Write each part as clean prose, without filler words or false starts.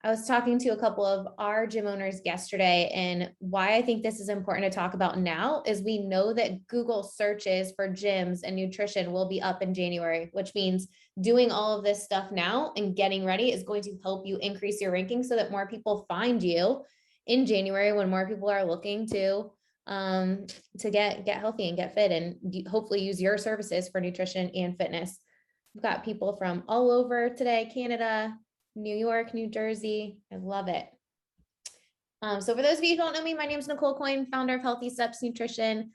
I was talking to a couple of our gym owners yesterday, and why I think this is important to talk about now is we know that Google searches for gyms and nutrition will be up in January, which means doing all of this stuff now and getting ready is going to help you increase your ranking so that more people find you in January when more people are looking to get healthy and get fit and hopefully use your services for nutrition and fitness. We've got people from all over today, Canada, New York, New Jersey. I love it. So for those of you who don't know me, my name is Nicole Aucoin, founder of Healthy Steps Nutrition.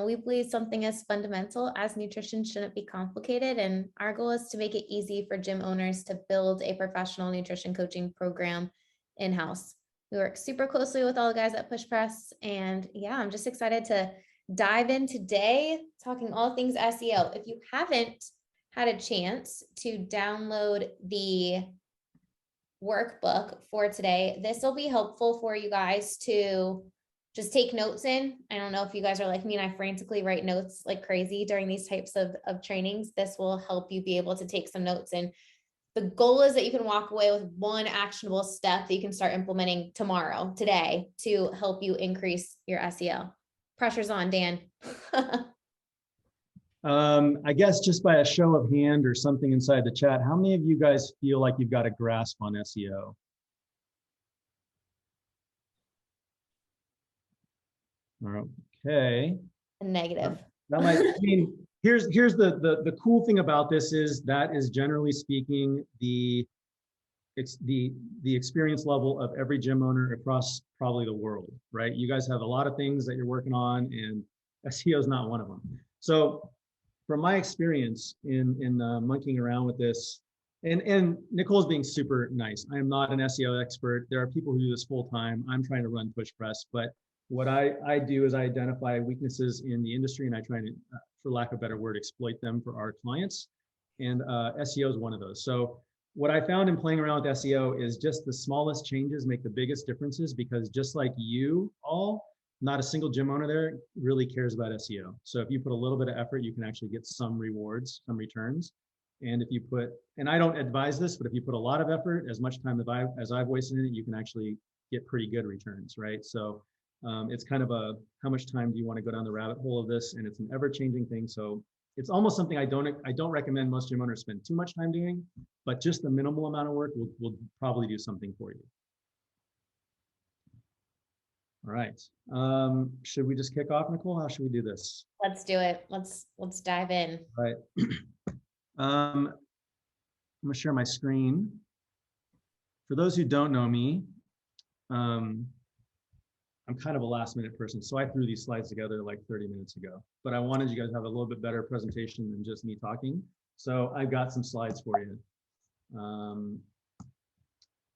We believe something as fundamental as nutrition shouldn't be complicated. And our goal is to make it easy for gym owners to build a professional nutrition coaching program in-house. We work super closely with all the guys at PushPress. And yeah, I'm just excited to dive in today, talking all things SEO. If you haven't had a chance to download the workbook for today, this will be helpful for you guys to just take notes in. I don't know if you guys are like me and I frantically write notes like crazy during these types of trainings. This will help you be able to take some notes. And the goal is that you can walk away with one actionable step that you can start implementing tomorrow, today, to help you increase your SEO. Pressure's on, Dan. I guess just by a show of hand or something inside the chat, how many of you guys feel like you've got a grasp on SEO? Okay. Negative. That might, I mean, here's the cool thing about this is that is generally speaking the experience level of every gym owner across probably the world, right? You guys have a lot of things that you're working on, and SEO is not one of them. So from my experience in monkeying around with this, and Nicole's being super nice. I am not an SEO expert. There are people who do this full time. I'm trying to run PushPress, but what I do is I identify weaknesses in the industry and I try to, for lack of a better word, exploit them for our clients. And SEO is one of those. So what I found in playing around with SEO is just the smallest changes make the biggest differences, because just like you all, not a single gym owner there really cares about SEO. So if you put a little bit of effort, you can actually get some rewards, some returns. And if you put, and I don't advise this, but if you put a lot of effort, as much time as I've wasted in it, you can actually get pretty good returns, right? So it's kind of a, how much time do you want to go down the rabbit hole of this? And it's an ever-changing thing. So it's almost something I don't recommend most gym owners spend too much time doing, but just the minimal amount of work will probably do something for you. All right. Should we just kick off, Nicole? How should we do this? Let's do it. Let's dive in. All right. I'm gonna share my screen. For those who don't know me, I'm kind of a last minute person. So I threw these slides together like 30 minutes ago, but I wanted you guys to have a little bit better presentation than just me talking. So I've got some slides for you.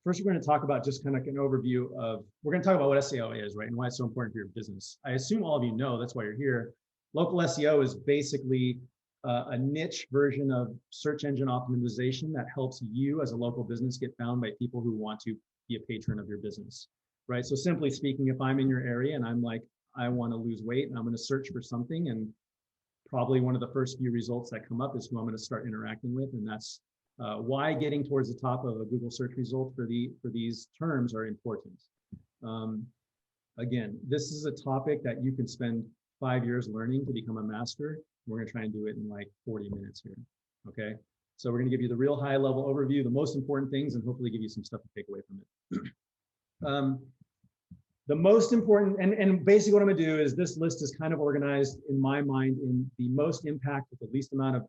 First, we're going to talk about just kind of an overview of, we're going to talk about what SEO is, right? And why it's so important for your business. I assume all of you know, that's why you're here. Local SEO is basically a niche version of search engine optimization that helps you as a local business get found by people who want to be a patron of your business, right? So simply speaking, if I'm in your area and I'm like, I want to lose weight and I'm going to search for something, and probably one of the first few results that come up is who I'm going to start interacting with. And that's why getting towards the top of a Google search result for these terms are important. Again, this is a topic that you can spend 5 years learning to become a master. We're going to try and do it in like 40 minutes here. Okay. So we're going to give you the real high level overview, the most important things, and hopefully give you some stuff to take away from it. The most important, and basically what I'm going to do is this list is kind of organized in my mind in the most impact with the least amount of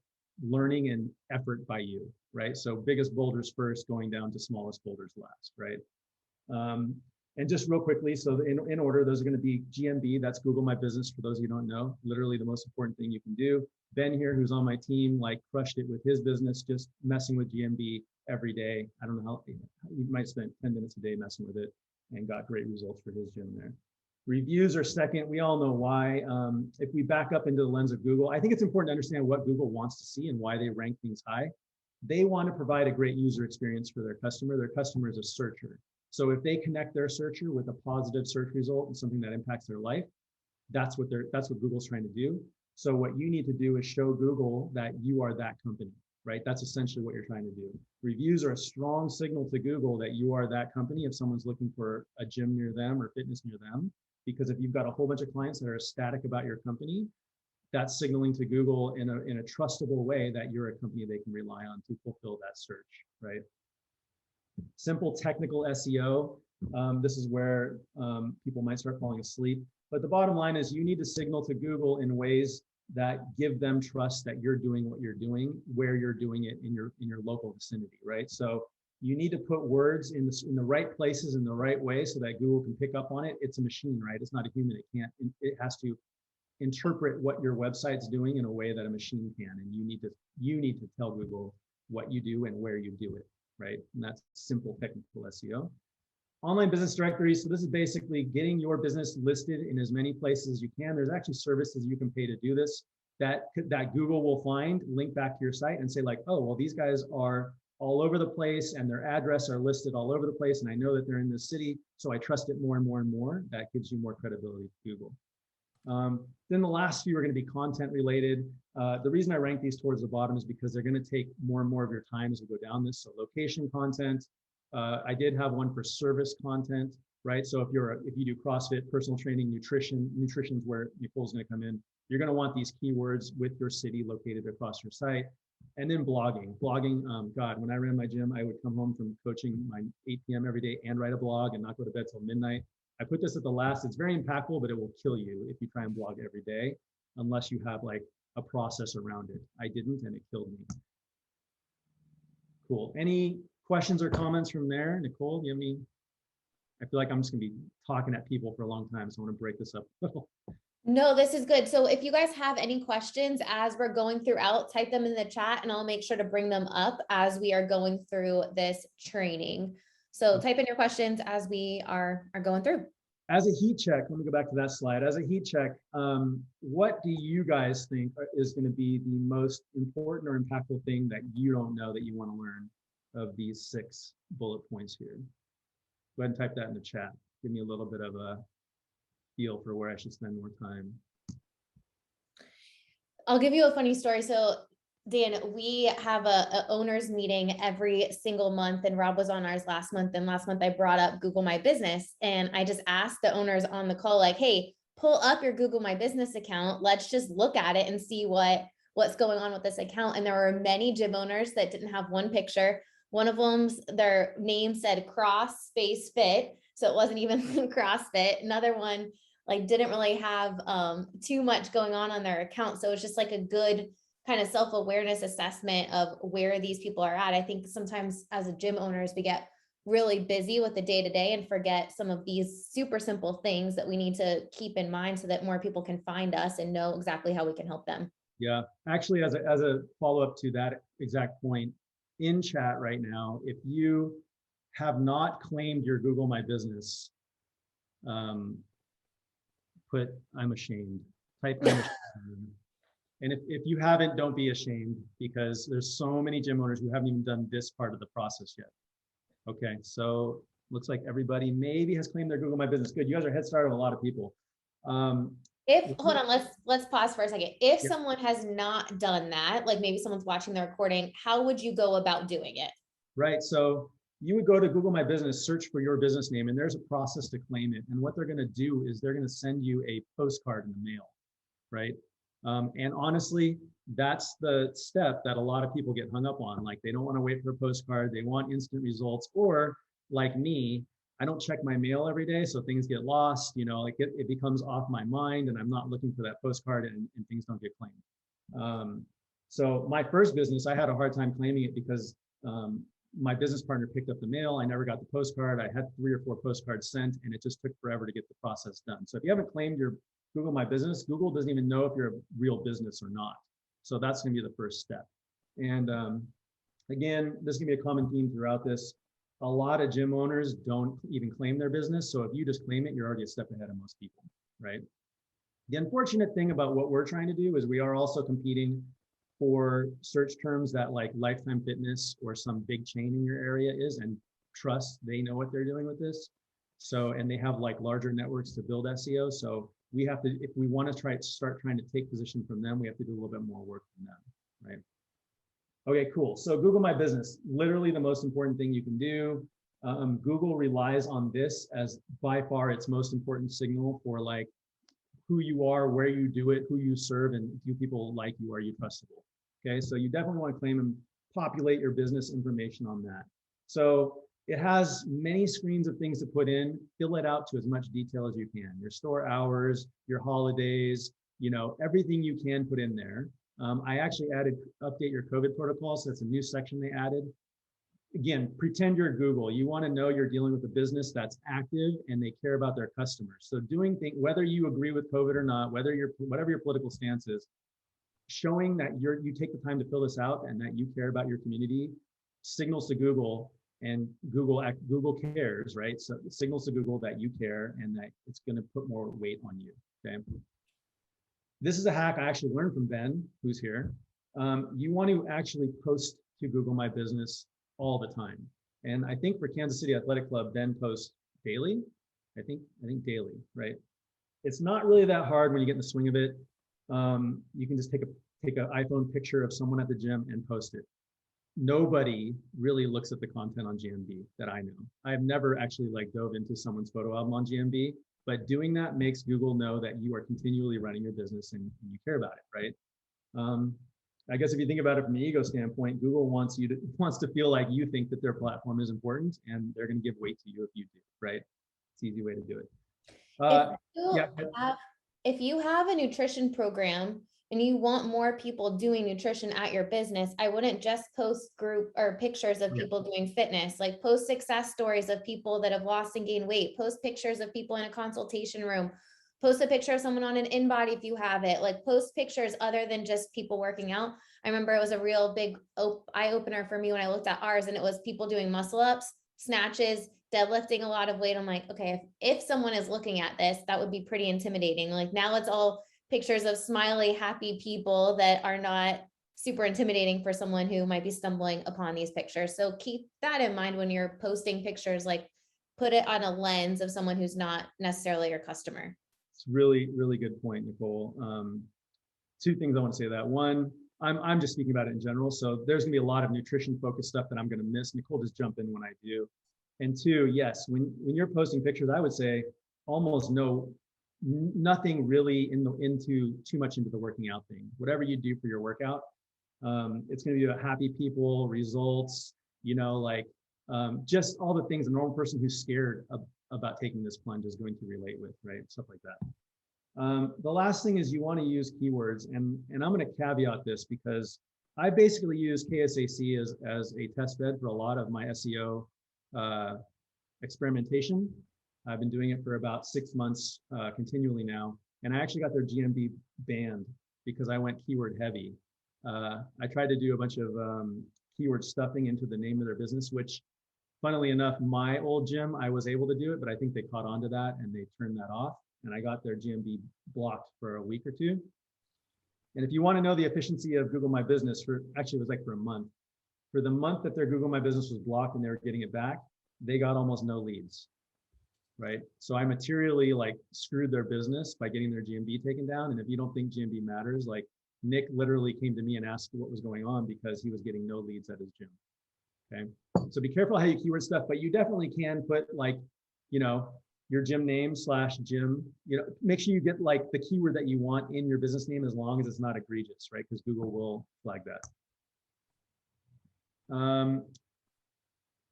learning and effort by you, right? So biggest boulders first, going down to smallest boulders last, right? And just real quickly, so in order, those are going to be GMB, that's Google My Business, for those of you who don't know, literally the most important thing you can do. Ben here, who's on my team, like crushed it with his business, just messing with GMB every day. I don't know how, he might spend 10 minutes a day messing with it and got great results for his gym there. Reviews are second. We all know why. If we back up into the lens of Google, I think it's important to understand what Google wants to see and why they rank things high. They want to provide a great user experience for their customer. Their customer is a searcher. So if they connect their searcher with a positive search result and something that impacts their life, that's what Google's trying to do. So what you need to do is show Google that you are that company. right? That's essentially what you're trying to do. Reviews are a strong signal to Google that you are that company if someone's looking for a gym near them or fitness near them. Because if you've got a whole bunch of clients that are ecstatic about your company, that's signaling to Google in a trustable way that you're a company they can rely on to fulfill that search, right? Simple technical SEO. This is where people might start falling asleep. But the bottom line is you need to signal to Google in ways that give them trust that you're doing what you're doing, where you're doing it in your local vicinity, right? So you need to put words in the right places in the right way so that Google can pick up on it. It's a machine, right? It's not a human. It has to interpret what your website's doing in a way that a machine can. And you need to tell Google what you do and where you do it, right? And that's simple technical SEO. Online business directories. So this is basically getting your business listed in as many places as you can. There's actually services you can pay to do this that Google will find, link back to your site and say like, oh, well, these guys are all over the place and their address are listed all over the place. And I know that they're in this city. So I trust it more and more and more. That gives you more credibility to Google. Then the last few are going to be content related. The reason I rank these towards the bottom is because they're going to take more and more of your time as we go down this. So location content. I did have one for service content, right? So if you do CrossFit, personal training, nutrition's where Nicole's going to come in. You're going to want these keywords with your city located across your site. And then blogging. God, when I ran my gym, I would come home from coaching my 8 p.m. every day and write a blog and not go to bed till midnight. I put this at the last. It's very impactful, but it will kill you if you try and blog every day, unless you have like a process around it. I didn't, and it killed me. Cool. Any questions or comments from there? Nicole, do you have any? I feel like I'm just gonna be talking at people for a long time, so I want to break this up a little. No, this is good. So if you guys have any questions as we're going throughout, type them in the chat and I'll make sure to bring them up as we are going through this training. So type in your questions as we are going through. As a heat check, let me go back to that slide. As a heat check, what do you guys think is going to be the most important or impactful thing that you don't know that you want to learn of these 6 bullet points here? Go ahead and type that in the chat. Give me a little bit of a feel for where I should spend more time. I'll give you a funny story. So Dan, we have a owners meeting every single month and Rob was on ours last month. And last month I brought up Google My Business and I just asked the owners on the call, like, hey, pull up your Google My Business account. Let's just look at it and see what's going on with this account. And there were many gym owners that didn't have one picture. One of them's their name said cross space fit. So it wasn't even CrossFit. Another one like didn't really have too much going on their account. So it's just like a good kind of self-awareness assessment of where these people are at. I think sometimes as a gym owners, we get really busy with the day-to-day and forget some of these super simple things that we need to keep in mind so that more people can find us and know exactly how we can help them. Yeah, actually, as a follow-up to that exact point, in chat right now, if you have not claimed your Google My Business, put I'm ashamed, type I'm ashamed. And if you haven't, don't be ashamed because there's so many gym owners who haven't even done this part of the process yet. Okay, so looks like everybody maybe has claimed their Google My Business. Good, you guys are head start of a lot of people. Hold on, let's pause for a second. If someone has not done that, like maybe someone's watching the recording, how would you go about doing it? Right, so you would go to Google My Business, search for your business name, and there's a process to claim it. And what they're gonna do is they're gonna send you a postcard in the mail, right? And honestly, that's the step that a lot of people get hung up on. Like they don't want to wait for a postcard. They want instant results. Or like me, I don't check my mail every day. So things get lost, you know, like it becomes off my mind and I'm not looking for that postcard and things don't get claimed. So my first business, I had a hard time claiming it because my business partner picked up the mail. I never got the postcard. I had 3 or 4 postcards sent and it just took forever to get the process done. So if you haven't claimed your Google My Business, Google doesn't even know if you're a real business or not. So that's going to be the first step. And again, this is going to be a common theme throughout this. A lot of gym owners don't even claim their business. So if you just claim it, you're already a step ahead of most people, right? The unfortunate thing about what we're trying to do is we are also competing for search terms that like Lifetime Fitness or some big chain in your area is, and trust, they know what they're doing with this. So, and they have like larger networks to build SEO. So we have to, if we want to start trying to take position from them, we have to do a little bit more work than them, right? Okay, cool. So Google My Business, literally the most important thing you can do. Google relies on this as by far its most important signal for like who you are, where you do it, who you serve, and do people like you, are you trustable? Okay, so you definitely want to claim and populate your business information on that. So it has many screens of things to put in. Fill it out to as much detail as you can. Your store hours, your holidays, you know, everything you can put in there. I actually added update your COVID protocol. So that's a new section they added. Again, pretend you're Google. You want to know you're dealing with a business that's active and they care about their customers. So doing things, whether you agree with COVID or not, whether you're, whatever your political stance is, showing that you take the time to fill this out and that you care about your community signals to Google, and Google cares, right? So it signals to Google that you care and that it's going to put more weight on you. Okay. This is a hack I actually learned from Ben, who's here. You want to actually post to Google My Business all the time. And I think for Kansas City Athletic Club, Ben posts daily. I think daily, right? It's not really that hard when you get in the swing of it. You can just take an iPhone picture of someone at the gym and post it. Nobody really looks at the content on GMB that I know. I've never actually like dove into someone's photo album on GMB, but doing that makes Google know that you are continually running your business and you care about it, right? I guess if you think about it from an ego standpoint, Google wants to feel like you think that their platform is important, and they're going to give weight to you if you do, right? It's an easy way to do it. If Yeah. if you have a nutrition program and you want more people doing nutrition at your business, I wouldn't just post group or pictures of Yeah. people doing fitness, like post success stories of people that have lost and gained weight, post pictures of people in a consultation room, post a picture of someone on an InBody if you have it, like post pictures other than just people working out. I remember it was a real big eye opener for me when I looked at ours, and it was people doing muscle ups, snatches, deadlifting a lot of weight. I'm like, okay, if someone is looking at this, that would be pretty intimidating. Like now it's all pictures of smiley, happy people that are not super intimidating for someone who might be stumbling upon these pictures. So keep that in mind when you're posting pictures, like put it on a lens of someone who's not necessarily your customer. It's really, really good point, Nicole. Two things I want to say to that. One, I'm just speaking about it in general. So there's gonna be a lot of nutrition focused stuff that I'm gonna miss. Nicole, just jump in when I do. And two, yes, when you're posting pictures, I would say almost nothing really into too much into the working out thing. Whatever you do for your workout, it's going to be about happy people, results, you know, like just all the things a normal person who's scared about taking this plunge is going to relate with, right? Stuff like that. The last thing is you want to use keywords, and I'm going to caveat this because I basically use KSAC as a test bed for a lot of my SEO experimentation. I've been doing it for about 6 months continually now, and I actually got their GMB banned because I went keyword heavy. I tried to do a bunch of keyword stuffing into the name of their business, which funnily enough, my old gym, I was able to do it, but I think they caught on to that and they turned that off, and I got their GMB blocked for a week or two. And if you want to know the efficiency of Google My Business, actually it was like for a month. For the month that their Google My Business was blocked and they were getting it back, they got almost no leads, right? So I materially like screwed their business by getting their GMB taken down. And if you don't think GMB matters, like Nick literally came to me and asked what was going on because he was getting no leads at his gym. Okay. So be careful how you keyword stuff, but you definitely can put like, you know, your gym name / gym, you know, make sure you get like the keyword that you want in your business name as long as it's not egregious, right? Because Google will flag that.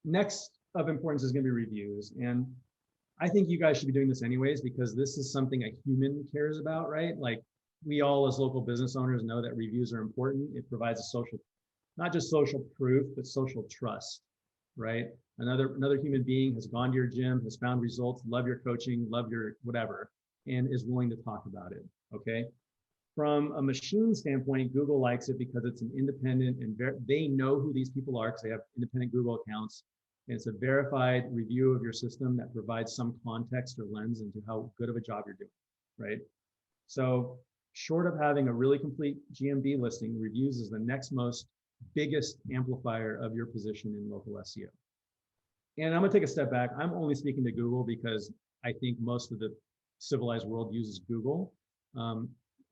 Next of importance is going to be reviews. And I think you guys should be doing this anyways, because this is something a human cares about, right? Like we all as local business owners know that reviews are important. It provides a social, not just social proof, but social trust, right? Another human being has gone to your gym, has found results, love your coaching, love your whatever, and is willing to talk about it, okay? From a machine standpoint, Google likes it because it's an independent and they know who these people are because they have independent Google accounts. And it's a verified review of your system that provides some context or lens into how good of a job you're doing, right? So short of having a really complete GMB listing, reviews is the next most biggest amplifier of your position in local SEO. And I'm gonna take a step back. I'm only speaking to Google because I think most of the civilized world uses Google.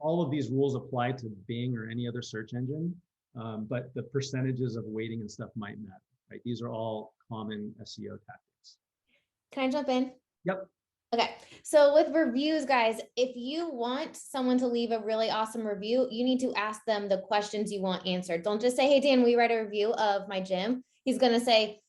All of these rules apply to Bing or any other search engine. but the percentages of weighting and stuff might matter, right? These are all common SEO tactics. Can I jump in? Yep. Okay. So with reviews, guys, if you want someone to leave a really awesome review, you need to ask them the questions you want answered. Don't just say, hey, Dan, we write a review of my gym. He's going to say,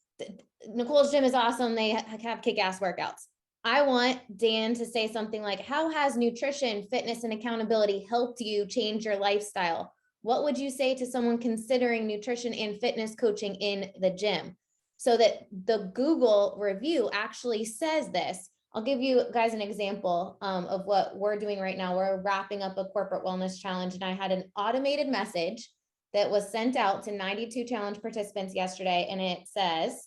Nicole's gym is awesome. They have kick-ass workouts. I want Dan to say something like, how has nutrition, fitness, and accountability helped you change your lifestyle? What would you say to someone considering nutrition and fitness coaching in the gym? So that the Google review actually says this. I'll give you guys an example of what we're doing right now. We're wrapping up a corporate wellness challenge, and I had an automated message that was sent out to 92 challenge participants yesterday. And it says,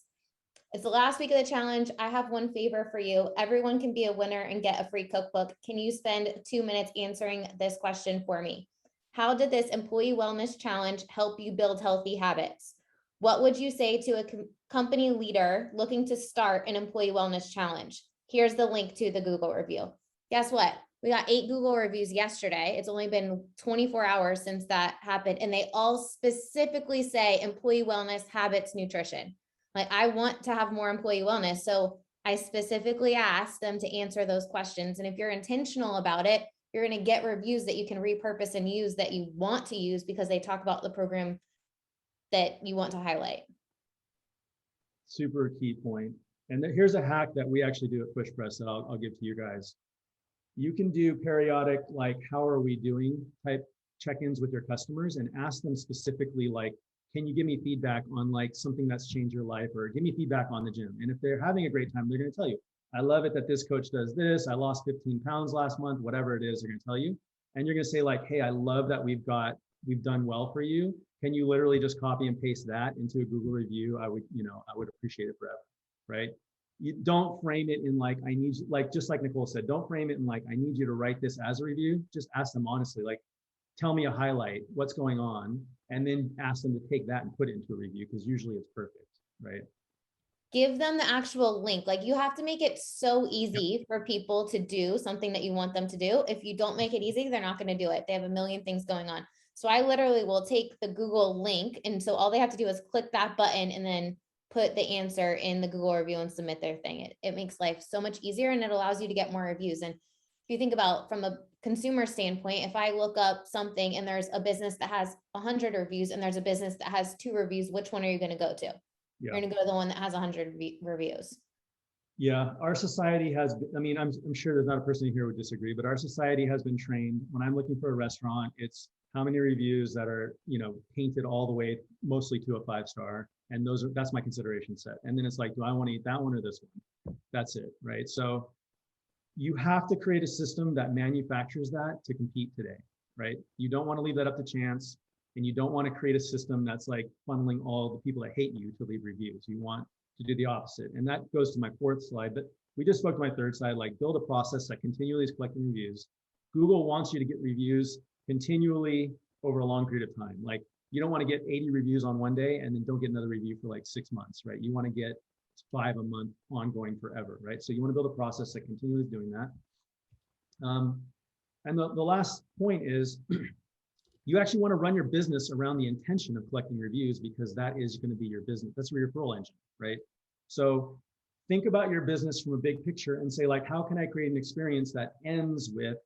it's the last week of the challenge. I have one favor for you. Everyone can be a winner and get a free cookbook. Can you spend 2 minutes answering this question for me? How did this employee wellness challenge help you build healthy habits? What would you say to a company leader looking to start an employee wellness challenge? Here's the link to the Google review. Guess what? We got 8 Google reviews yesterday. It's only been 24 hours since that happened. And they all specifically say employee wellness, habits, nutrition. Like, I want to have more employee wellness. So I specifically asked them to answer those questions. And if you're intentional about it, you're going to get reviews that you can repurpose and use that you want to use because they talk about the program that you want to highlight. Super key point. And here's a hack that we actually do at PushPress that I'll give to you guys. You can do periodic, like, how are we doing type check-ins with your customers and ask them specifically, like, can you give me feedback on like something that's changed your life, or give me feedback on the gym? And if they're having a great time, they're going to tell you, I love it that this coach does this. I lost 15 pounds last month, whatever it is, they're going to tell you. And you're going to say like, hey, I love that we've done well for you. Can you literally just copy and paste that into a Google review? I would appreciate it forever, right? You don't frame it in like, I need you, like, just like Nicole said, don't frame it in like, I need you to write this as a review. Just ask them honestly, like, tell me a highlight, what's going on, and then ask them to take that and put it into a review, because usually it's perfect, right? Give them the actual link. Like, you have to make it so easy for people to do something that you want them to do. If you don't make it easy, they're not going to do it. They have a million things going on. So I literally will take the Google link. And so all they have to do is click that button and then put the answer in the Google review and submit their thing. It makes life so much easier, and it allows you to get more reviews. And if you think about from a consumer standpoint, if I look up something and there's a business that has 100 reviews and there's a business that has 2 reviews, which one are you going to go to? Yeah. You're going to go to the one that has 100 reviews. Yeah, our society has, I mean, I'm sure there's not a person here who would disagree, but our society has been trained. When I'm looking for a restaurant, it's how many reviews that are, painted all the way mostly to a 5-star. And that's my consideration set. And then it's like, do I want to eat that one or this one? That's it, right? So you have to create a system that manufactures that to compete today, right? You don't want to leave that up to chance, and you don't want to create a system that's like funneling all the people that hate you to leave reviews. You want to do the opposite. And that goes to my 4th slide, but we just spoke to my 3rd slide, like, build a process that continually is collecting reviews. Google wants you to get reviews continually over a long period of time. Like, you don't want to get 80 reviews on one day and then don't get another review for like 6 months, right? You want to get 5 a month ongoing forever, right? So you want to build a process that continually is doing that. And the last point is you actually want to run your business around the intention of collecting reviews, because that is going to be your business. That's your referral engine, right? So think about your business from a big picture and say, like, how can I create an experience that ends with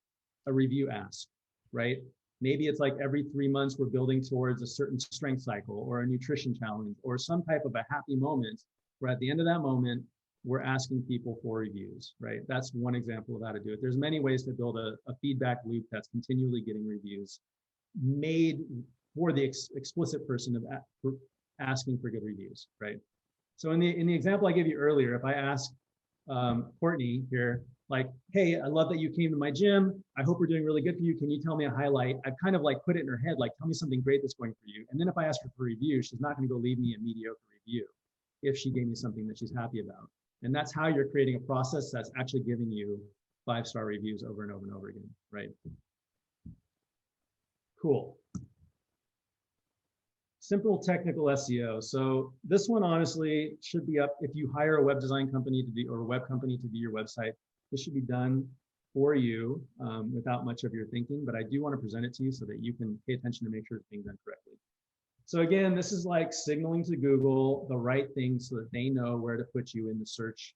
a review ask, right? Maybe it's like every 3 months we're building towards a certain strength cycle or a nutrition challenge or some type of a happy moment where at the end of that moment, we're asking people for reviews, right? That's one example of how to do it. There's many ways to build a feedback loop that's continually getting reviews made for the explicit person of asking for good reviews, right? So in the example I gave you earlier, if I ask Courtney here, like, hey, I love that you came to my gym. I hope we're doing really good for you. Can you tell me a highlight? I've kind of like put it in her head, like, tell me something great that's going for you. And then if I ask her for a review, she's not going to go leave me a mediocre review if she gave me something that she's happy about. And that's how you're creating a process that's actually giving you 5-star reviews over and over and over again, right? Cool. Simple technical SEO. So this one honestly should be up if you hire a web design company to do, or a web company to do your website. This should be done for you without much of your thinking, but I do want to present it to you so that you can pay attention to make sure it's being done correctly. So again, this is like signaling to Google the right thing so that they know where to put you in the search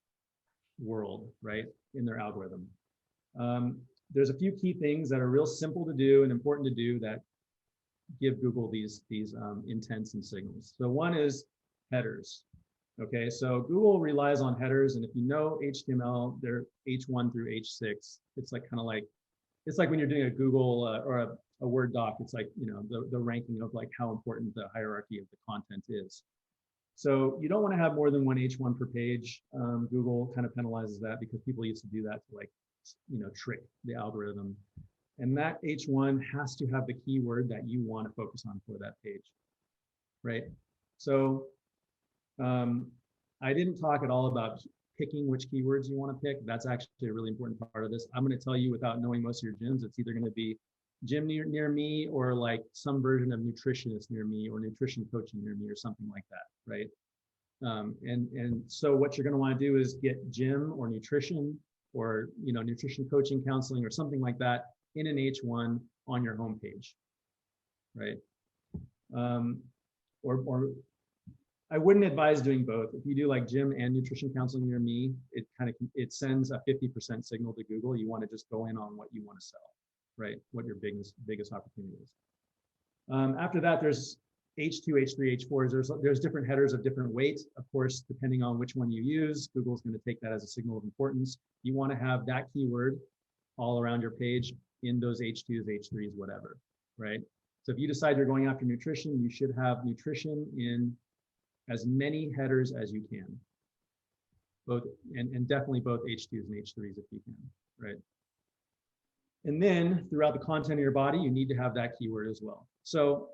world, right? In their algorithm. There's a few key things that are real simple to do and important to do that give Google these intents and signals. So one is headers. Okay, so Google relies on headers, and if you know HTML, they're H1 through H6. It's like it's like when you're doing a Google or a Word doc. It's like, you know, the ranking of like how important the hierarchy of the content is. So you don't want to have more than one H1 per page. Google kind of penalizes that because people used to do that to, like, you know, trick the algorithm. And that H1 has to have the keyword that you want to focus on for that page, right? So I didn't talk at all about picking which keywords you want to pick. That's actually a really important part of this. I'm going to tell you, without knowing most of your gyms, it's either going to be gym near me, or like some version of nutritionist near me, or nutrition coaching near me, or something like that, right? And so what you're going to want to do is get gym or nutrition, or, you know, nutrition coaching, counseling, or something like that in an H1 on your homepage, right? Or I wouldn't advise doing both. If you do like gym and nutrition counseling near me, it sends a 50% signal to Google. You want to just go in on what you want to sell, right? What your biggest opportunity is. After that, there's H2, H3, H4s. There's different headers of different weight. Of course, depending on which one you use, Google's going to take that as a signal of importance. You want to have that keyword all around your page in those H2s, H3s, whatever, right? So if you decide you're going after nutrition, you should have nutrition in as many headers as you can, both and definitely both H2s and H3s if you can, right? And then throughout the content of your body, you need to have that keyword as well. So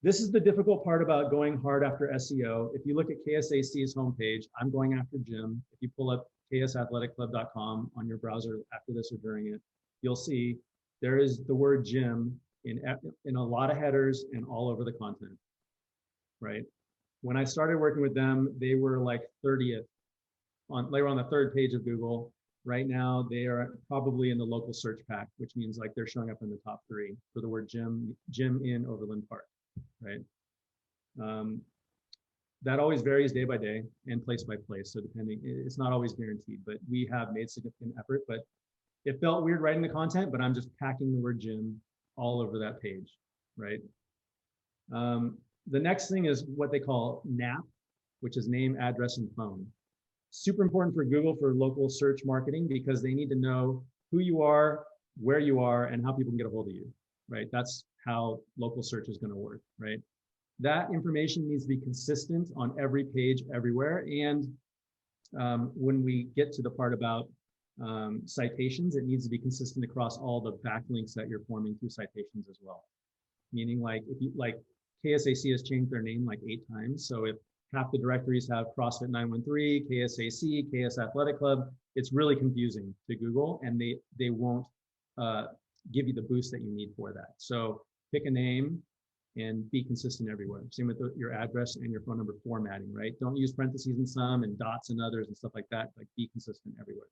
this is the difficult part about going hard after SEO. If you look at KSAC's homepage, I'm going after gym. If you pull up ksathleticlub.com on your browser after this or during it, you'll see there is the word gym in a lot of headers and all over the content, right? When I started working with them, they were like 30th they were on the 3rd page of Google. Right now, they are probably in the local search pack, which means like they're showing up in the top 3 for the word gym in Overland Park, right? That always varies day by day and place by place. So depending, it's not always guaranteed, but we have made significant effort. But it felt weird writing the content, but I'm just packing the word gym all over that page, right? The next thing is what they call NAP, which is name, address, and phone. Super important for Google for local search marketing because they need to know who you are, where you are, and how people can get a hold of you, right? That's how local search is going to work, right? That information needs to be consistent on every page, everywhere. And when we get to the part about citations, it needs to be consistent across all the backlinks that you're forming through citations as well. Meaning, like, if you like, KSAC has changed their name like 8 times. So if half the directories have CrossFit 913, KSAC, KS Athletic Club, it's really confusing to Google, and they won't give you the boost that you need for that. So pick a name and be consistent everywhere. Same with your address and your phone number formatting, right? Don't use parentheses in some and dots in others and stuff like that. Like, be consistent everywhere.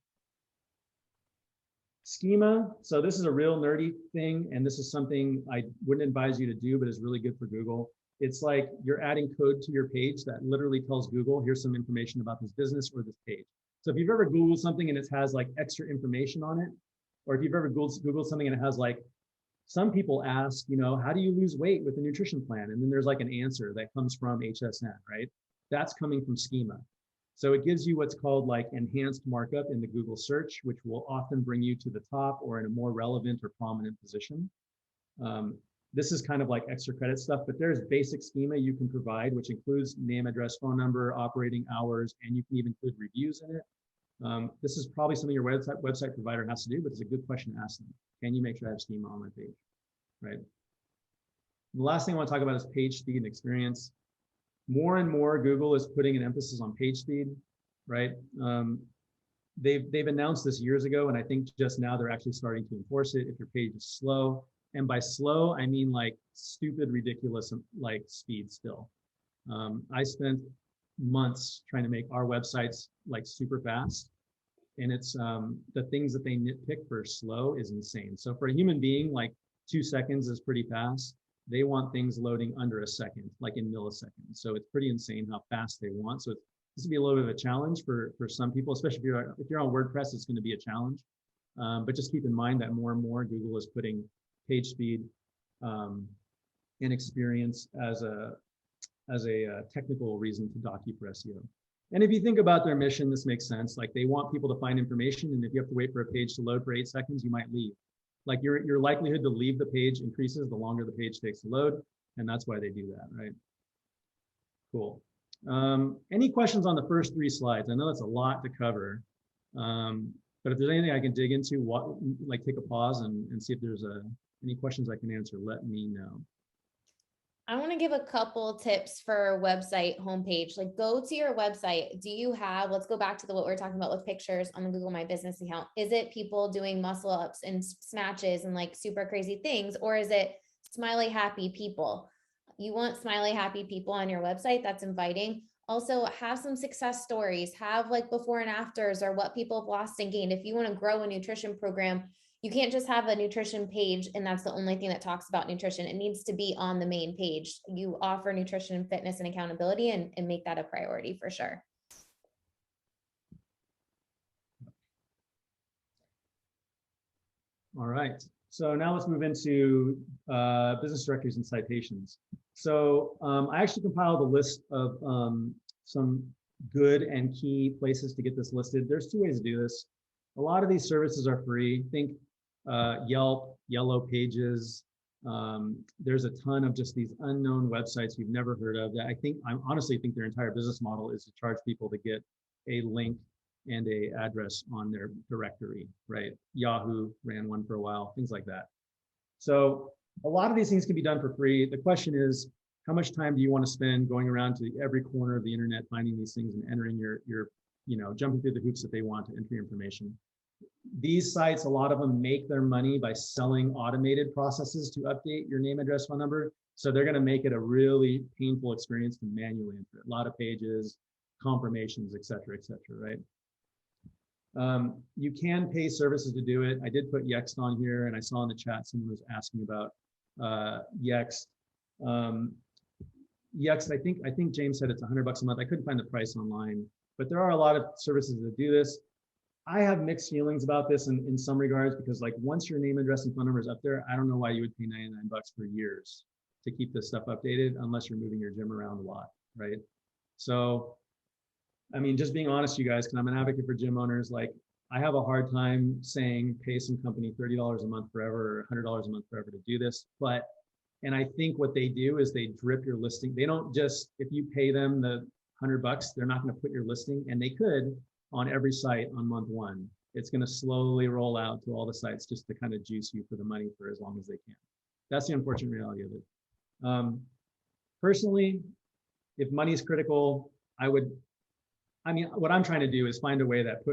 Schema. So this is a real nerdy thing, and this is something I wouldn't advise you to do, but is really good for Google. It's like you're adding code to your page that literally tells Google, here's some information about this business or this page. So if you've ever Googled something and it has like extra information on it, or if you've ever Googled something and it has like, some people ask, you know, how do you lose weight with a nutrition plan? And then there's like an answer that comes from HSN, right? That's coming from schema. So it gives you what's called like enhanced markup in the Google search, which will often bring you to the top or in a more relevant or prominent position. This is kind of like extra credit stuff, but there's basic schema you can provide, which includes name, address, phone number, operating hours, and you can even include reviews in it. This is probably something your website provider has to do, but it's a good question to ask them. Can you make sure I have schema on my page, right? The last thing I want to talk about is page speed and experience. More and more, Google is putting an emphasis on page speed, right? They've announced this years ago, and I think just now they're actually starting to enforce it if your page is slow. And by slow, I mean like stupid, ridiculous, like speed still. I spent months trying to make our websites like super fast. And it's the things that they nitpick for slow is insane. So for a human being, like 2 seconds is pretty fast. they want things loading under a second, like in milliseconds. So it's pretty insane how fast they want. So this would be a little bit of a challenge for some people, especially if you're on WordPress, it's going to be a challenge. But just keep in mind that more and more Google is putting page speed and experience as a technical reason to dock you for SEO. And if you think about their mission, this makes sense. Like they want people to find information, and if you have to wait for a page to load for 8 seconds, you might leave. Like your likelihood to leave the page increases the longer the page takes to load, and that's why they do that, right? Cool. Any questions on the first 3 slides? I know that's a lot to cover, but if there's anything I can dig into, like take a pause and see if there's any questions I can answer, let me know. I want to give a couple tips for website homepage. Like go to your website. Do you have, let's go back to what we were talking about with pictures on the Google My Business account. Is it people doing muscle ups and snatches and like super crazy things? Or is it smiley, happy people? You want smiley, happy people on your website. That's inviting. Also have some success stories, have like before and afters or what people have lost and gained. If you want to grow a nutrition program, you can't just have a nutrition page and that's the only thing that talks about nutrition. It needs to be on the main page. You offer nutrition, fitness, and accountability and make that a priority for sure. All right. So now let's move into business directories and citations. So I actually compiled a list of some good and key places to get this listed. There's 2 ways to do this. A lot of these services are free. Think Yelp, Yellow Pages. There's a ton of just these unknown websites you've never heard of that I honestly think their entire business model is to charge people to get a link and a address on their directory, right? Yahoo ran one for a while, things like that. So a lot of these things can be done for free. The question is, how much time do you want to spend going around to every corner of the internet, finding these things and entering your jumping through the hoops that they want to enter your information? These sites, a lot of them make their money by selling automated processes to update your name, address, phone number. So they're going to make it a really painful experience to manually enter it. A lot of pages, confirmations, et cetera, right? You can pay services to do it. I did put Yext on here, and I saw in the chat someone was asking about Yext. Yext, I think James said it's $100 a month. I couldn't find the price online, but there are a lot of services that do this. I have mixed feelings about this in some regards, because like once your name, address, and phone number is up there, I don't know why you would pay $99 for years to keep this stuff updated unless you're moving your gym around a lot, right? So, I mean, just being honest, you guys, because I'm an advocate for gym owners, like I have a hard time saying pay some company $30 a month forever or $100 a month forever to do this. And I think what they do is they drip your listing. They don't just, if you pay them the $100, they're not going to put your listing, and they could on every site on month 1. It's going to slowly roll out to all the sites just to kind of juice you for the money for as long as they can. That's the unfortunate reality of it. Personally, if money is critical, what I'm trying to do is find a way that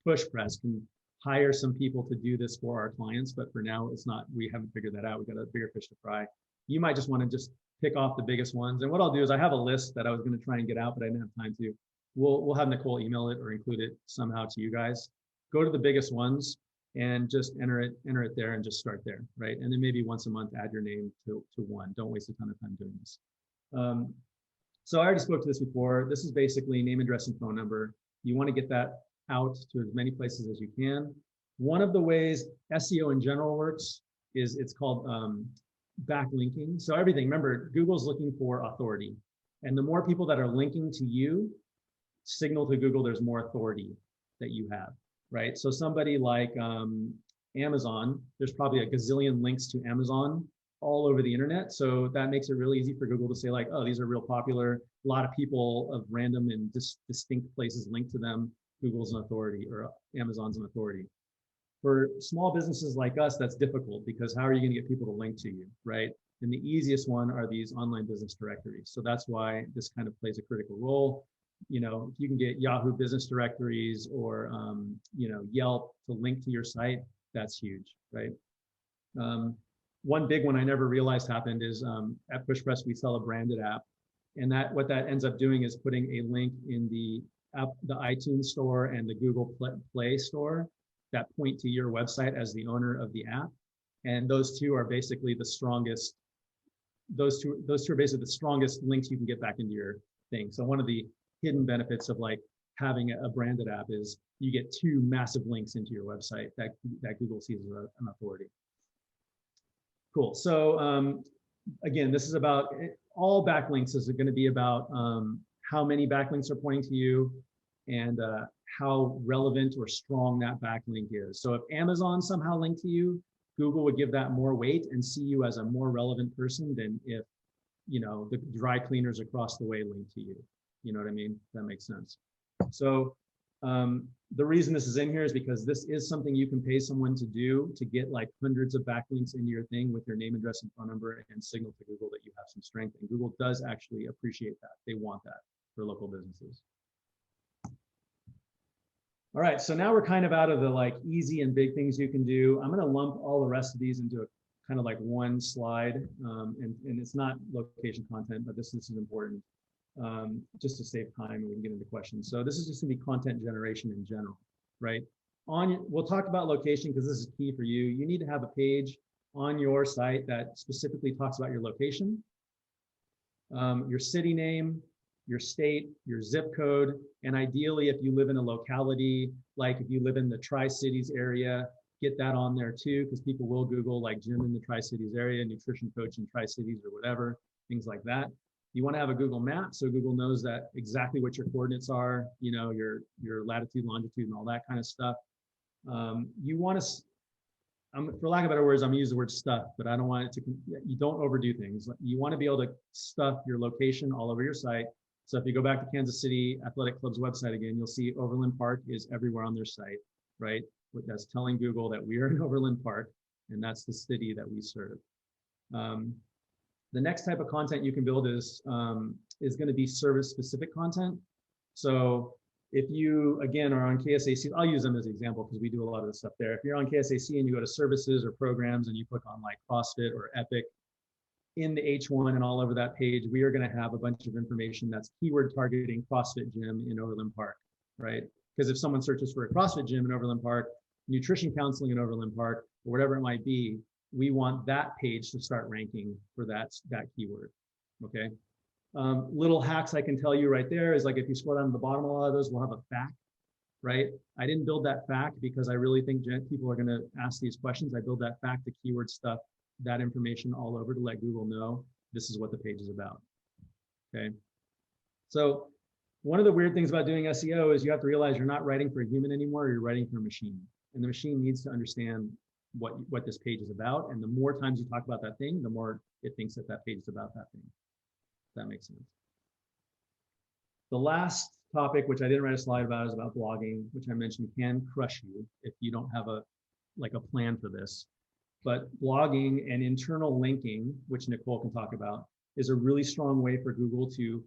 PushPress can hire some people to do this for our clients, but for now it's not, we haven't figured that out. We've got a bigger fish to fry. You might just want to just pick off the biggest ones. And what I'll do is I have a list that I was going to try and get out, but I didn't have time to. We'll have Nicole email it or include it somehow to you guys. Go to the biggest ones and just enter it there and just start there, right? And then maybe once a month, add your name to one. Don't waste a ton of time doing this. So I already spoke to this before. This is basically name, address, and phone number. You want to get that out to as many places as you can. One of the ways SEO in general works is it's called backlinking. So everything, remember, Google's looking for authority. And the more people that are linking to you, signal to Google there's more authority that you have, right? So somebody like Amazon, there's probably a gazillion links to Amazon all over the internet. So that makes it really easy for Google to say like, oh, these are real popular. A lot of people of random and distinct places link to them. Google's an authority or Amazon's an authority. For small businesses like us, that's difficult because how are you going to get people to link to you, right? And the easiest one are these online business directories. So that's why this kind of plays a critical role. You know, if you can get Yahoo business directories or, Yelp to link to your site, that's huge, right? One big one I never realized happened is at PushPress, we sell a branded app. And what that ends up doing is putting a link in the iTunes store and the Google Play store that point to your website as the owner of the app. And those two are basically the strongest those two are basically the strongest links you can get back into your thing. So one of the hidden benefits of like having a branded app is you get two massive links into your website that Google sees as an authority. Cool. So again, this is about all backlinks is going to be about how many backlinks are pointing to you and how relevant or strong that backlink is. So if Amazon somehow linked to you, Google would give that more weight and see you as a more relevant person than if, you know, the dry cleaners across the way link to you. You know what I mean? That makes sense. So the reason this is in here is because this is something you can pay someone to do to get like hundreds of backlinks into your thing with your name, address, and phone number and signal to Google that you have some strength. And Google does actually appreciate that. They want that for local businesses. All right, so now we're kind of out of the like easy and big things you can do. I'm going to lump all the rest of these into a kind of like one slide, and it's not location content, but this is important just to save time and we can get into questions. So this is just going to be content generation in general, right? We'll talk about location because this is key for you. You need to have a page on your site that specifically talks about your location, your city name, your state, your zip code, and ideally if you live in a locality, like if you live in the Tri-Cities area, get that on there too, because people will Google like gym in the Tri-Cities area, nutrition coach in Tri-Cities or whatever, things like that. You want to have a Google map so Google knows that exactly what your coordinates are, you know, your latitude, longitude, and all that kind of stuff. You want to, for lack of better words, I'm gonna use the word stuff, but I don't want it to, you don't overdo things. You want to be able to stuff your location all over your site. So if you go back to Kansas City Athletic Club's website again, you'll see Overland Park is everywhere on their site, right? That's telling Google that we are in Overland Park, and that's the city that we serve. The next type of content you can build is going to be service-specific content. So if you, again, are on KSAC, I'll use them as an example because we do a lot of this stuff there. If you're on KSAC and you go to services or programs and you click on like CrossFit or Epic, in the H1 and all over that page, we are going to have a bunch of information that's keyword targeting CrossFit gym in Overland Park, right? Because if someone searches for a CrossFit gym in Overland Park, nutrition counseling in Overland Park, or whatever it might be, we want that page to start ranking for that keyword, okay? Little hacks I can tell you right there is like if you scroll down to the bottom of a lot of those, we'll have a fact, right? I didn't build that fact because I really think people are going to ask these questions. I build that fact, the keyword stuff, that information all over to let Google know this is what the page is about, okay? So one of the weird things about doing SEO is you have to realize you're not writing for a human anymore, you're writing for a machine. And the machine needs to understand what this page is about. And the more times you talk about that thing, the more it thinks that that page is about that thing. If that makes sense. The last topic, which I didn't write a slide about, is about blogging, which I mentioned can crush you if you don't have a plan for this. But blogging and internal linking, which Nicole can talk about, is a really strong way for Google to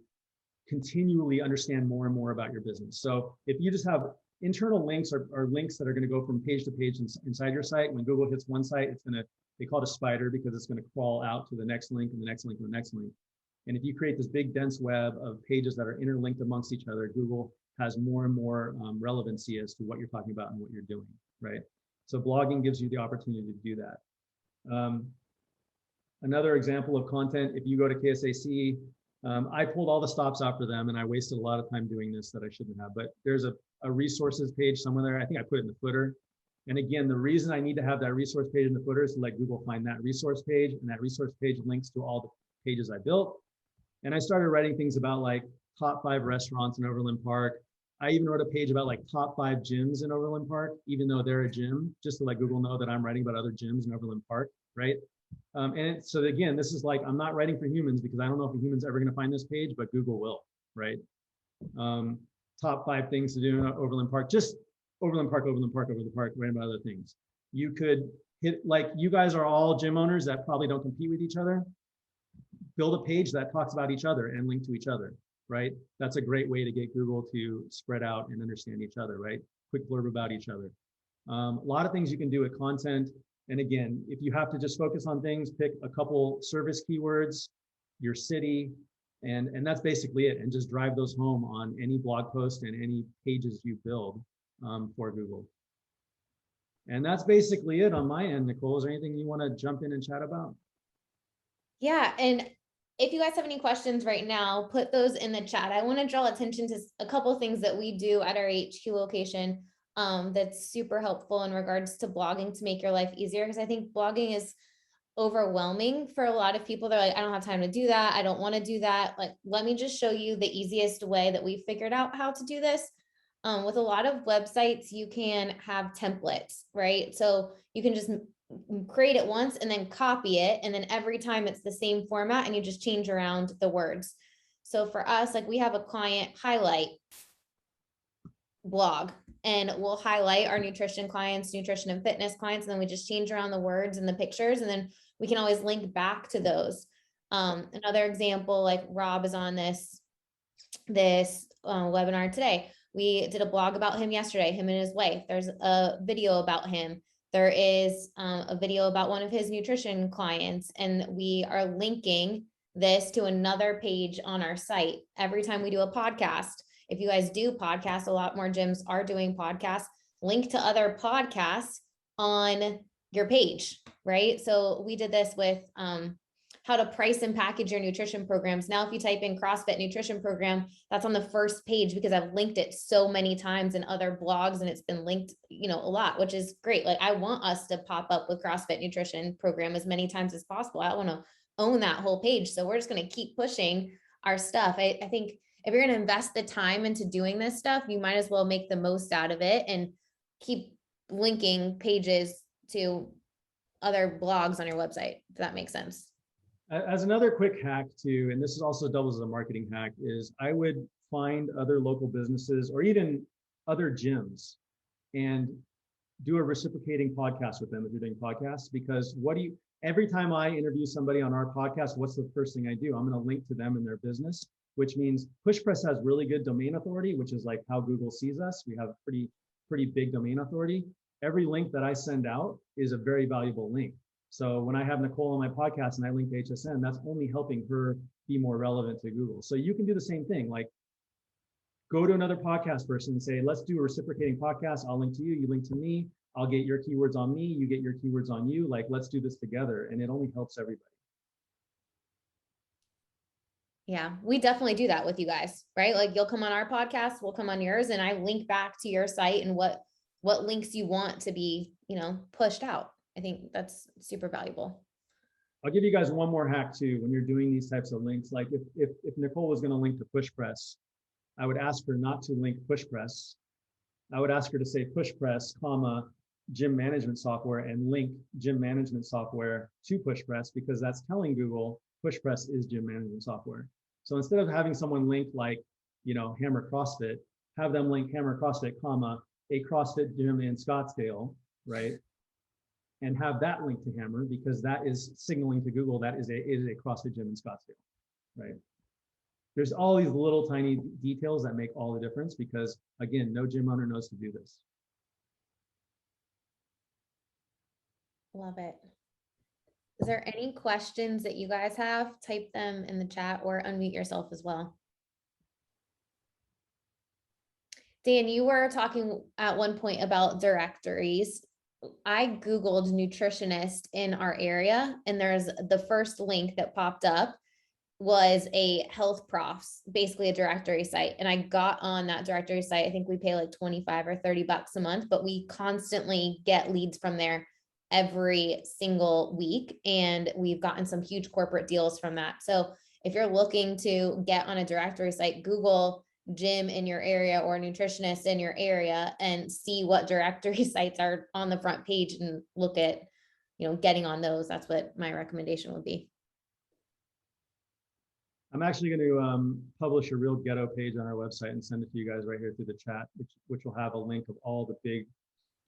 continually understand more and more about your business. So if you just have internal links or links that are going to go from page to page inside your site, when Google hits one site, it's going to, they call it a spider because it's going to crawl out to the next link and the next link and the next link. And if you create this big dense web of pages that are interlinked amongst each other, Google has more and more relevancy as to what you're talking about and what you're doing, right? So blogging gives you the opportunity to do that. Another example of content, if you go to KSAC, I pulled all the stops out for them and I wasted a lot of time doing this that I shouldn't have, but there's a resources page somewhere there. I think I put it in the footer. And again, the reason I need to have that resource page in the footer is to let Google find that resource page, and that resource page links to all the pages I built. And I started writing things about like top 5 restaurants in Overland Park. I even wrote a page about like top 5 gyms in Overland Park, even though they're a gym, just to let Google know that I'm writing about other gyms in Overland Park, right? So again, this is like, I'm not writing for humans because I don't know if a human's ever gonna find this page, but Google will, right? Top 5 things to do in Overland Park, just Overland Park, writing about other things. You could hit, like you guys are all gym owners that probably don't compete with each other. Build a page that talks about each other and link to each other, right? That's a great way to get Google to spread out and understand each other, right? Quick blurb about each other. A lot of things you can do with content. And again, if you have to just focus on things, pick a couple service keywords, your city, and that's basically it. And just drive those home on any blog post and any pages you build for Google. And that's basically it on my end, Nicole. Is there anything you want to jump in and chat about? Yeah. And if you guys have any questions right now, put those in the chat. I want to draw attention to a couple things that we do at our HQ location that's super helpful in regards to blogging to make your life easier. Because I think blogging is overwhelming for a lot of people. They're like, I don't have time to do that. I don't want to do that. Like, let me just show you the easiest way that we figured out how to do this. With a lot of websites, you can have templates, right? So you can just create it once and then copy it. And then every time it's the same format and you just change around the words. So for us, like we have a client highlight blog and we'll highlight our nutrition clients, nutrition and fitness clients, and then we just change around the words and the pictures, and then we can always link back to those. Another example, like Rob is on this webinar today. We did a blog about him yesterday, him and his wife. There's a video about him. There is a video about one of his nutrition clients, and we are linking this to another page on our site. Every time we do a podcast, if you guys do podcasts, a lot more gyms are doing podcasts, link to other podcasts on your page, right? So we did this with how to price and package your nutrition programs. Now, if you type in CrossFit nutrition program, that's on the first page because I've linked it so many times in other blogs and it's been linked, a lot, which is great. Like I want us to pop up with CrossFit nutrition program as many times as possible. I want to own that whole page. So we're just going to keep pushing our stuff. I think if you're going to invest the time into doing this stuff, you might as well make the most out of it and keep linking pages to other blogs on your website. If that makes sense. As another quick hack too, and this is also doubles as a marketing hack, is I would find other local businesses or even other gyms and do a reciprocating podcast with them if you're doing podcasts, because every time I interview somebody on our podcast, what's the first thing I do? I'm going to link to them and their business, which means PushPress has really good domain authority, which is like how Google sees us. We have pretty big domain authority. Every link that I send out is a very valuable link. So when I have Nicole on my podcast and I link to HSN, that's only helping her be more relevant to Google. So you can do the same thing. Like go to another podcast person and say, let's do a reciprocating podcast. I'll link to you, you link to me. I'll get your keywords on me, you get your keywords on you. Like, let's do this together. And it only helps everybody. Yeah, we definitely do that with you guys, right? Like you'll come on our podcast, we'll come on yours, and I link back to your site and what links you want to be, pushed out. I think that's super valuable. I'll give you guys one more hack too. When you're doing these types of links, like if Nicole was going to link to PushPress, I would ask her not to link PushPress. I would ask her to say PushPress, comma, gym management software, and link gym management software to PushPress, because that's telling Google PushPress is gym management software. So instead of having someone link like, Hammer CrossFit, have them link Hammer CrossFit, comma, a CrossFit gym in Scottsdale, right? And have that link to Hammer, because that is signaling to Google that is a CrossFit gym in Scottsdale, right? There's all these little tiny details that make all the difference, because again, no gym owner knows to do this. Love it. Is there any questions that you guys have? Type them in the chat or unmute yourself as well. Dan, you were talking at one point about directories. I Googled nutritionist in our area, and there's the first link that popped up was a health profs, basically a directory site. And I got on that directory site. I think we pay like 25 or 30 bucks a month, but we constantly get leads from there every single week. And we've gotten some huge corporate deals from that. So if you're looking to get on a directory site, Google gym in your area or nutritionist in your area and see what directory sites are on the front page and look at, getting on those. That's what my recommendation would be. I'm actually going to publish a real ghetto page on our website and send it to you guys right here through the chat, which will have a link of all the big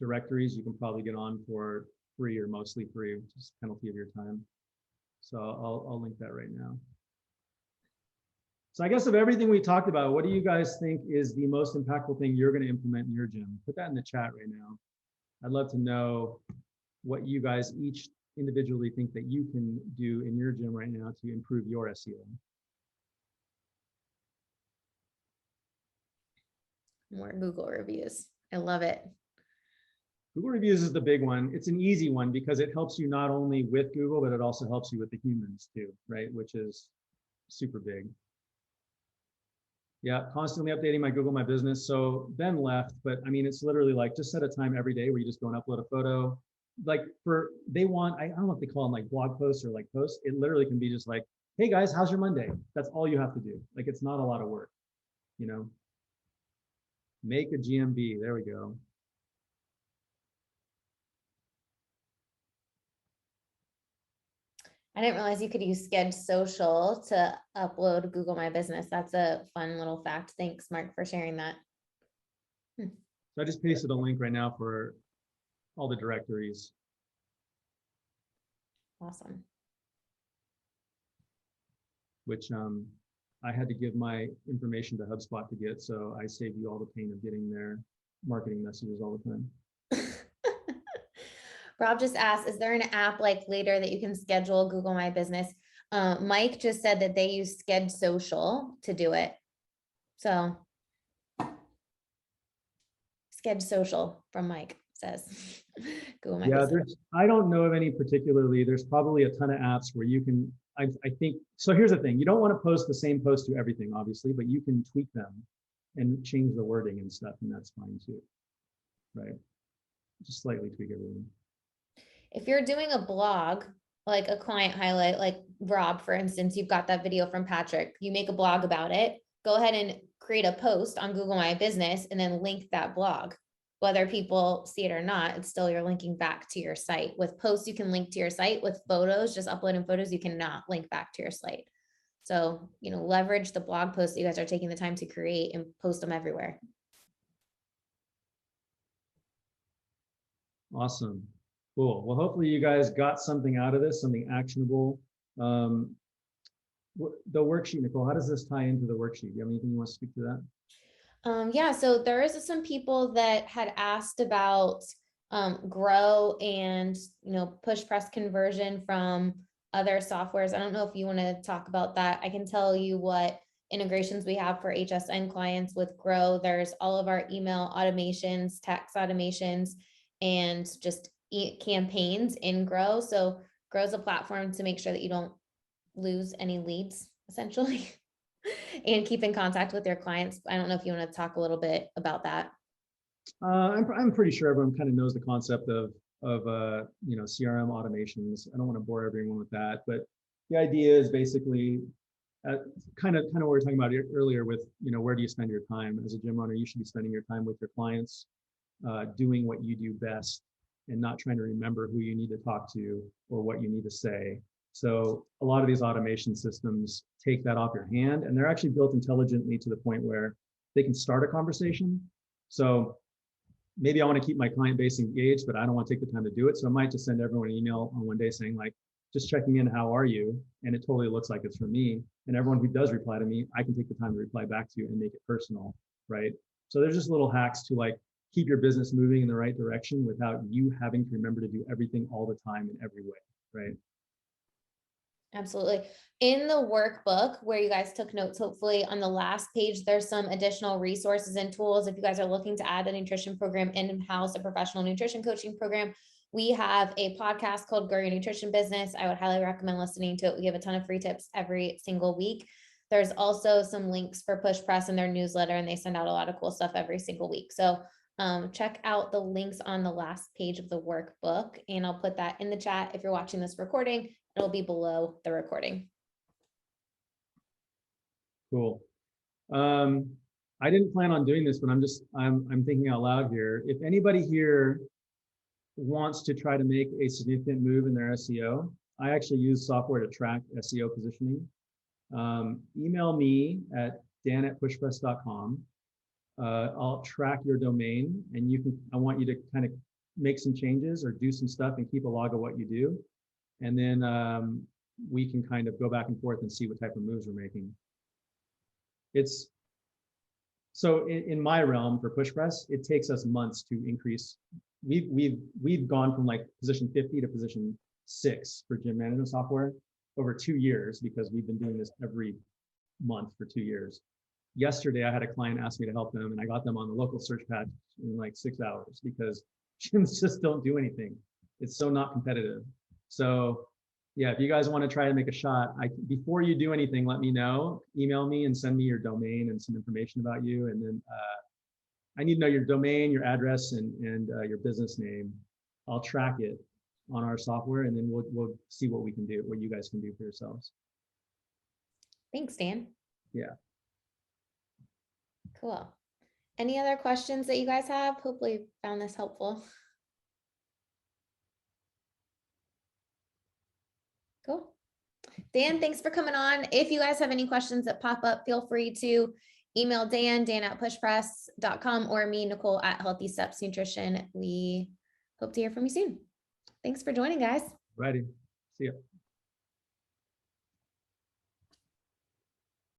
directories you can probably get on for free or mostly free, which is penalty of your time. So I'll link that right now. So I guess of everything we talked about, what do you guys think is the most impactful thing you're going to implement in your gym? Put that in the chat right now. I'd love to know what you guys each individually think that you can do in your gym right now to improve your SEO. More Google reviews. I love it. Google reviews is the big one. It's an easy one because it helps you not only with Google, but it also helps you with the humans too, right? Which is super big. Yeah, constantly updating my Google My Business. So Ben left, but I mean, it's literally like just set a time every day where you just go and upload a photo. Like they want, I don't know if they call them like blog posts or like posts. It literally can be just like, hey guys, how's your Monday? That's all you have to do. Like, it's not a lot of work, you know? Make a GMB. There we go. I didn't realize you could use Sked Social to upload Google My Business. That's a fun little fact. Thanks, Mark, for sharing that. So I just pasted a link right now for all the directories. Awesome. Which I had to give my information to HubSpot to get, so I saved you all the pain of getting their marketing messages all the time. Rob just asked, is there an app like Later that you can schedule Google My Business? Mike just said that they use Sked Social to do it. So Sked Social from Mike says Google My Business. I don't know of any particularly. There's probably a ton of apps where you can, I think, so here's the thing. You don't want to post the same post to everything, obviously, but you can tweak them and change the wording and stuff, and that's fine too, right? Just slightly tweak everything. If you're doing a blog, like a client highlight, like Rob, for instance, you've got that video from Patrick, you make a blog about it, go ahead and create a post on Google My Business and then link that blog. Whether people see it or not, it's still you're linking back to your site. With posts, you can link to your site. With photos, just uploading photos, you cannot link back to your site. So, leverage the blog posts that you guys are taking the time to create and post them everywhere. Awesome. Cool. Well, hopefully you guys got something out of this, something actionable. The worksheet, Nicole, how does this tie into the worksheet? Do you have anything you want to speak to that? Yeah, so there is some people that had asked about Grow and PushPress conversion from other softwares. I don't know if you want to talk about that. I can tell you what integrations we have for HSN clients with Grow. There's all of our email automations, text automations, and just campaigns in Grow. So Grow is a platform to make sure that you don't lose any leads, essentially. And keep in contact with your clients. I don't know if you want to talk a little bit about that. I'm pretty sure everyone kind of knows the concept of CRM automations. I don't want to bore everyone with that, but the idea is basically kind of what we were talking about earlier with where do you spend your time as a gym owner? You should be spending your time with your clients, doing what you do best, and not trying to remember who you need to talk to or what you need to say. So a lot of these automation systems take that off your hand, and they're actually built intelligently to the point where they can start a conversation. So maybe I want to keep my client base engaged, but I don't want to take the time to do it. So I might just send everyone an email on one day saying like, just checking in, how are you? And it totally looks like it's from me. And everyone who does reply to me, I can take the time to reply back to you and make it personal, right? So there's just little hacks to like keep your business moving in the right direction without you having to remember to do everything all the time in every way, right? Absolutely. In the workbook where you guys took notes, hopefully on the last page, there's some additional resources and tools. If you guys are looking to add a nutrition program in-house, a professional nutrition coaching program, we have a podcast called Grow Your Nutrition Business. I would highly recommend listening to it. We give a ton of free tips every single week. There's also some links for PushPress in their newsletter, and they send out a lot of cool stuff every single week. So check out the links on the last page of the workbook, and I'll put that in the chat. If you're watching this recording, it'll be below the recording. Cool. I didn't plan on doing this, but I'm thinking out loud here. If anybody here wants to try to make a significant move in their SEO, I actually use software to track SEO positioning. Email me at dan@pushpress.com. I'll track your domain, and I want you to kind of make some changes or do some stuff and keep a log of what you do. And then we can kind of go back and forth and see what type of moves we're making. So in my realm for PushPress, it takes us months to increase. We've gone from like position 50 to position 6 for gym management software over 2 years because we've been doing this every month for 2 years. Yesterday, I had a client ask me to help them, and I got them on the local search pad in like 6 hours because Gyms just don't do anything. It's so not competitive. So yeah, if you guys want to try to make a shot, before you do anything, let me know, email me and send me your domain and some information about you. And then I need to know your domain, your address, and your business name. I'll track it on our software, and then we'll see what we can do, what you guys can do for yourselves. Thanks, Dan. Yeah. Cool. Any other questions that you guys have? Hopefully you found this helpful. Cool. Dan, thanks for coming on. If you guys have any questions that pop up, feel free to email Dan@pushpress.com, or me, Nicole @Healthy Steps Nutrition. We hope to hear from you soon. Thanks for joining, guys. Righty. See ya.